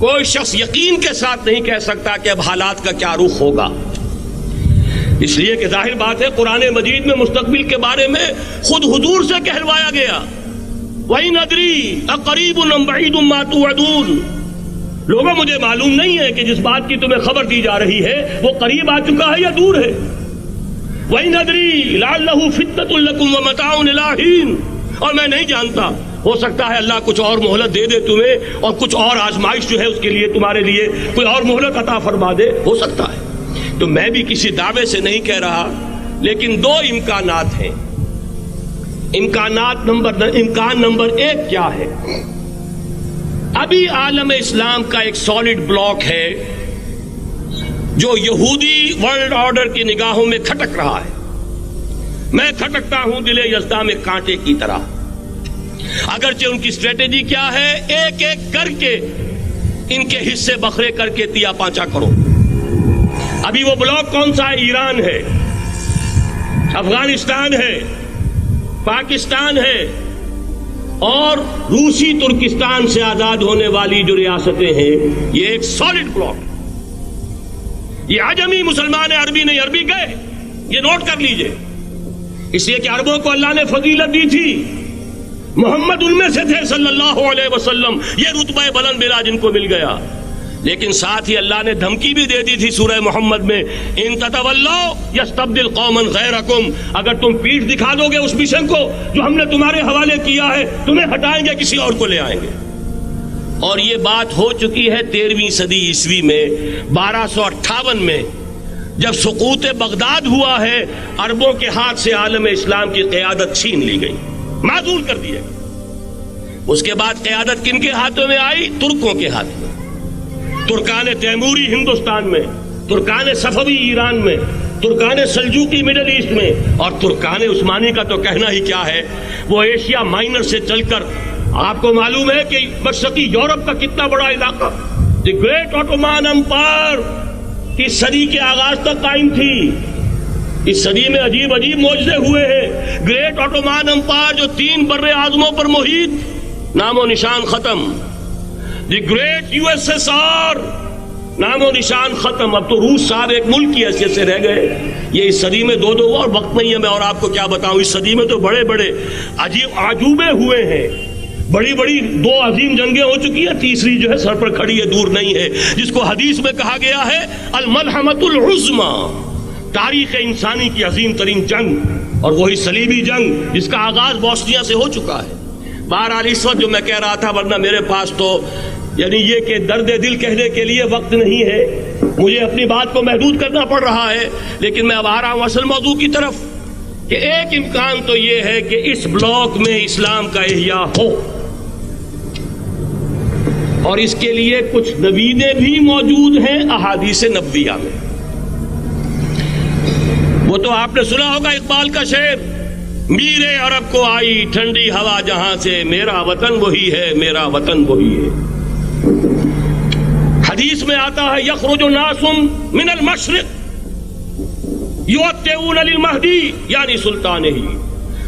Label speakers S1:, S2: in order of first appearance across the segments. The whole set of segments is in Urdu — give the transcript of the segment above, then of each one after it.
S1: کوئی شخص یقین کے ساتھ نہیں کہہ سکتا کہ اب حالات کا کیا رخ ہوگا، اس لیے کہ ظاہر بات ہے قرآن مجید میں مستقبل کے بارے میں خود حضور سے کہلوایا گیا، وَإِنْ أَدْرِي أَقَرِيبٌ أَمْ بَعِيدٌ مَا تُوعَدُونَ۔ لوگوں مجھے معلوم نہیں ہے کہ جس بات کی تمہیں خبر دی جا رہی ہے وہ قریب آ چکا ہے یا دور ہے۔ وَإِنْ أَدْرِي لَعَلَّهُ فِتْنَةٌ لَكُمْ وَمَتَاعٌ إِلَىٰ حِينٍ، اور میں نہیں جانتا، ہو سکتا ہے اللہ کچھ اور مہلت دے دے تمہیں، اور کچھ اور آزمائش جو ہے اس کے لیے تمہارے لیے کوئی اور مہلت عطا فرما دے، ہو سکتا ہے۔ تو میں بھی کسی دعوے سے نہیں کہہ رہا، لیکن دو امکانات ہیں۔ امکان نمبر ایک کیا ہے؟ ابھی عالم اسلام کا ایک سالڈ بلاک ہے جو یہودی ورلڈ آرڈر کی نگاہوں میں کھٹک رہا ہے۔ میں کھٹکتا ہوں دل یزداں میں کانٹے کی طرح۔ اگرچہ ان کی اسٹریٹجی کیا ہے، ایک ایک کر کے ان کے حصے بکھرے کر کے تیا پانچا کرو۔ ابھی وہ بلاک کون سا ہے؟ ایران ہے، افغانستان ہے، پاکستان ہے، اور روسی ترکستان سے آزاد ہونے والی جو ریاستیں ہیں، یہ ایک سالڈ بلاک۔ یہ عجمی مسلمان عربی نہیں، عربی گئے، یہ نوٹ کر لیجئے، اس لیے کہ عربوں کو اللہ نے فضیلت دی تھی، محمد ان میں سے تھے صلی اللہ علیہ وسلم، یہ رتبہ بلند ملا جن کو مل گیا۔ لیکن ساتھ ہی اللہ نے دھمکی بھی دے دی تھی سورہ محمد میں، ان تتولوا یستبدل قوما غیرکم، اگر تم پیٹھ دکھا دو گے اس مشن کو جو ہم نے تمہارے حوالے کیا ہے، تمہیں ہٹائیں گے، کسی اور کو لے آئیں گے۔ اور یہ بات ہو چکی ہے 13ویں صدی عیسوی میں، 1258 میں جب سقوط بغداد ہوا ہے، عربوں کے ہاتھ سے عالم اسلام کی قیادت چھین لی گئی، معزول کر دیا۔ اس کے بعد قیادت کن کے ہاتھوں میں آئی؟ ترکوں کے ہاتھ میں۔ ترکان تیموری ہندوستان میں، ترکان صفوی ایران میں، ترکان سلجوقی مڈل ایسٹ میں، اور ترکان عثمانی کا تو کہنا ہی کیا ہے، وہ ایشیا مائنر سے چل کر آپ کو معلوم ہے کہ مشرقی یورپ کا کتنا بڑا علاقہ، دی گریٹ آٹومان امپائر اس صدی کے آغاز تک قائم تھی۔ اس صدی میں عجیب عجیب معجزے ہوئے ہیں۔ گریٹ آٹومان امپائر جو 3 بر اعظموں پر محیط، نام و نشان ختم۔ The great U S S R, نام و نشان ختم۔ اب تو روس صاحب ایک ملک کی حیثیت سے رہ گئے۔ یہ اس صدی میں 2 اور وقت نہیں ہے میں اور آپ کو کیا بتاؤں، اس صدی میں تو بڑے بڑے عجیب عجوبے ہوئے ہیں، بڑی بڑی 2 عظیم جنگیں ہو چکی ہیں، تیسری جو ہے سر پر کھڑی ہے، دور نہیں ہے، جس کو حدیث میں کہا گیا ہے الملحمۃ العظمی، تاریخ انسانی کی عظیم ترین جنگ، اور وہی صلیبی جنگ جس کا آغاز بوسنیا سے ہو چکا ہے۔ بہرحال اس وقت جو میں کہہ رہا تھا، ورنہ میرے پاس تو یعنی یہ کہ درد دل کہنے کے لیے وقت نہیں ہے، مجھے اپنی بات کو محدود کرنا پڑ رہا ہے، لیکن میں اب آ رہا ہوں اصل موضوع کی طرف، کہ ایک امکان تو یہ ہے کہ اس بلاک میں اسلام کا احیاء ہو، اور اس کے لیے کچھ نویدیں بھی موجود ہیں احادیث نبویہ میں۔ وہ تو آپ نے سنا ہوگا اقبال کا شعر، میرے عرب کو آئی ٹھنڈی ہوا جہاں سے، میرا وطن وہی ہے، میرا وطن وہی ہے۔ حدیث میں آتا ہے یخرج ناس من المشرق یؤتون للمہدی یعنی سلطان ہی،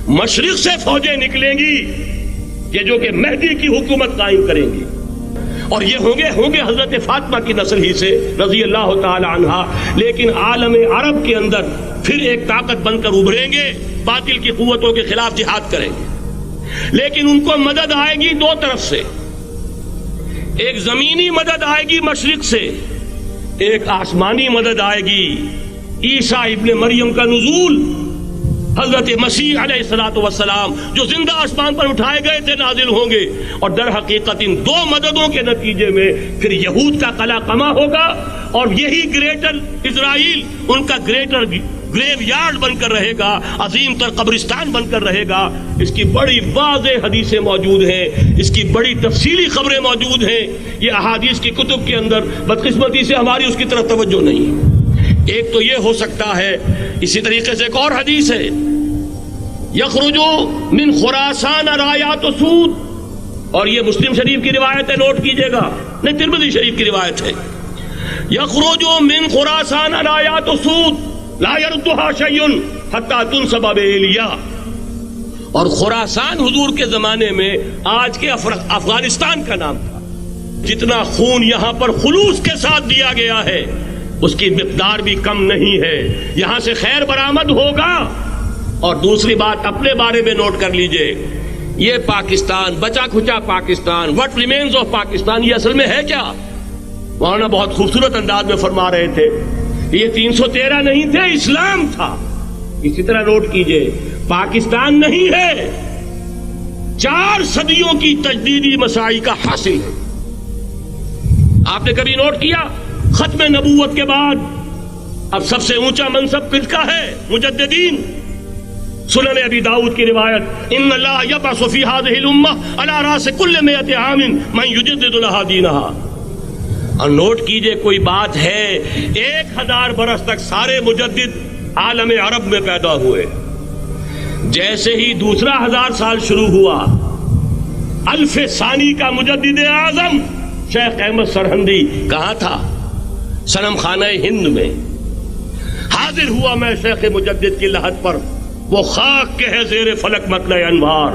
S1: مشرق سے فوجیں نکلیں گی کہ جو کہ مہدی کی حکومت قائم کریں گی، اور یہ ہوں گے حضرت فاطمہ کی نسل ہی سے رضی اللہ تعالی عنہا، لیکن عالم عرب کے اندر پھر ایک طاقت بن کر ابھریں گے، باطل کی قوتوں کے خلاف جہاد کریں گے، لیکن ان کو مدد آئے گی 2 طرف سے، ایک زمینی مدد آئے گی مشرق سے، ایک آسمانی مدد آئے گی، عیسیٰ ابن مریم کا نزول، حضرت مسیح علیہ الصلوۃ والسلام جو زندہ آسمان پر اٹھائے گئے تھے نازل ہوں گے، اور در حقیقت ان 2 مددوں کے نتیجے میں پھر یہود کا قلع قمع ہوگا، اور یہی گریٹر اسرائیل ان کا گریٹر گریو یارڈ بن کر رہے گا، عظیم تر قبرستان بن کر رہے گا۔ اس کی بڑی واضح حدیثیں موجود ہیں، اس کی بڑی تفصیلی خبریں موجود ہیں، یہ احادیث کی کتب کے اندر، بدقسمتی سے ہماری اس کی طرف توجہ نہیں ہے۔ ایک تو یہ ہو سکتا ہے، اسی طریقے سے ایک اور حدیث ہے، یخرج من خراسان رایات سود، اور یہ مسلم شریف کی روایت ہے، نوٹ کیجئے گا، نہیں ترمذی شریف کی روایت ہے، یخرج من خراسان رایات سود لا یردها شیء حتی تنصب بإیلیا، اور خراسان حضور کے زمانے میں آج کے افغانستان کا نام تھا، جتنا خون یہاں پر خلوص کے ساتھ دیا گیا ہے اس کی مقدار بھی کم نہیں ہے. یہاں سے خیر برآمد ہوگا. اور دوسری بات اپنے بارے میں نوٹ کر لیجئے, یہ پاکستان, بچا کھچا Pakistan, what remains of Pakistan, یہ اصل میں ہے کیا؟ مولانا بہت خوبصورت انداز میں فرما رہے تھے, یہ 313 نہیں تھے, اسلام تھا. اسی طرح نوٹ کیجئے, پاکستان نہیں ہے, 4 صدیوں کی تجدیدی مساعی کا حاصل ہے. آپ نے کبھی نوٹ کیا ختم نبوت کے بعد اب سب سے اونچا منصب کس کا ہے؟ مجددین. سنن ابی داؤد کی روایت, ان اللہ یبعث فی هذه الامہ علی راس کل 100 عام من یجدد لها دینها. اور نوٹ کیجئے, کوئی بات ہے 1000 برس تک سارے مجدد عالم عرب میں پیدا ہوئے. جیسے ہی دوسرا 1000 سال شروع ہوا, الف ثانی کا مجدد اعظم شیخ احمد سرہندی کہاں تھا؟ صنم خانہ ہند میں. حاضر ہوا میں شیخ مجدد کی لحد پر, وہ خاک کے ہے زیر فلک مطلع انوار,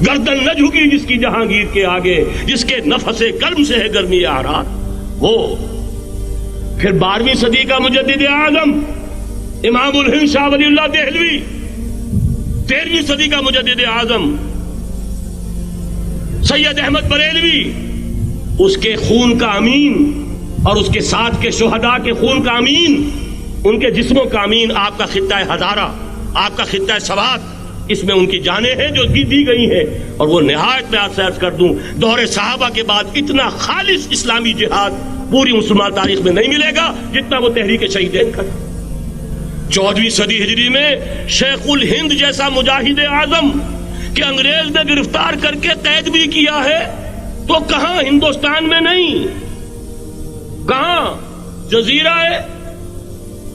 S1: گردن نہ جھکی جس کی جہانگیر کے آگے, جس کے نفس گرم سے ہے گرمی آرات. وہ پھر 12ویں صدی کا مجدد اعظم امام الہند شاہ ولی اللہ دہلوی, 13ویں صدی کا مجدد اعظم سید احمد بریلوی, اس کے خون کا امین اور اس کے ساتھ کے شہداء کے خون کا امین, ان کے جسموں کا امین آپ کا خطہ ہزارہ, آپ کا خطہ سوات, اس میں ان کی جانیں ہیں جو دی گئی ہیں. اور وہ نہایت میں آپ سے عرض کر دوں, دور صحابہ کے بعد اتنا خالص اسلامی جہاد پوری مسلمان تاریخ میں نہیں ملے گا جتنا وہ تحریک شہیدین کا. 14ویں صدی ہجری میں شیخ الہند جیسا مجاہد اعظم کہ انگریز نے گرفتار کر کے قید بھی کیا ہے, تو کہاں ہندوستان میں نہیں, کہاں جزیرہ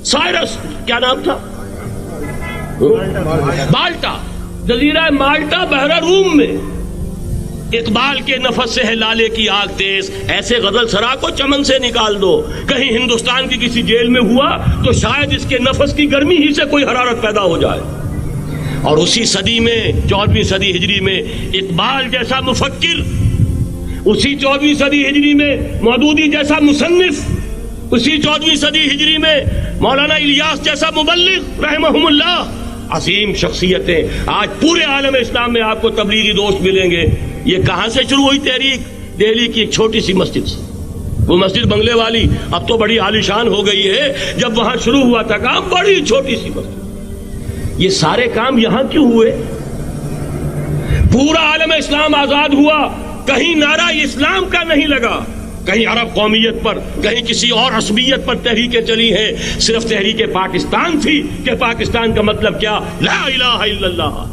S1: سائرس, کیا نام تھا, مالٹا, جزیرہ مالٹا بحر روم میں. اقبال کے نفس سے ہے لالے کی آگ تیز, ایسے غزل سرا کو چمن سے نکال دو. کہیں ہندوستان کی کسی جیل میں ہوا تو شاید اس کے نفس کی گرمی ہی سے کوئی حرارت پیدا ہو جائے. اور اسی صدی میں 14ویں صدی ہجری میں اقبال جیسا مفکر, اسی 14ویں صدی ہجری میں مودودی جیسا مصنف, اسی 14ویں صدی ہجری میں مولانا الیاس جیسا مبلغ رحمہم اللہ, عظیم شخصیتیں. آج پورے عالم اسلام میں آپ کو تبلیغی دوست ملیں گے. یہ کہاں سے شروع ہوئی تحریک؟ دہلی کی ایک چھوٹی سی مسجد سے. وہ مسجد بنگلے والی اب تو بڑی عالیشان ہو گئی ہے, جب وہاں شروع ہوا تھا کام بڑی چھوٹی سی مسجد. یہ سارے کام یہاں کیوں ہوئے؟ پورا عالم اسلام آزاد ہوا, کہیں نعرہ اسلام کا نہیں لگا, کہیں عرب قومیت پر, کہیں کسی اور عصبیت پر تحریکیں چلی ہیں. صرف تحریک پاکستان تھی کہ پاکستان کا مطلب کیا؟ لا الہ الا اللہ.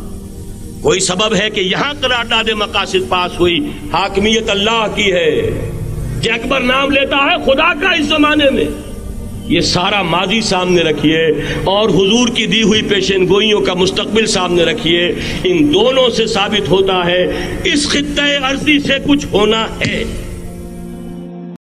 S1: کوئی سبب ہے کہ یہاں قرارداد مقاصد پاس ہوئی, حاکمیت اللہ کی ہے, کہ اکبر نام لیتا ہے خدا کا اس زمانے میں. یہ سارا ماضی سامنے رکھیے اور حضور کی دی ہوئی پیشین گوئیوں کا مستقبل سامنے رکھیے. ان دونوں سے ثابت ہوتا ہے اس خطہ ارضی سے کچھ ہونا ہے.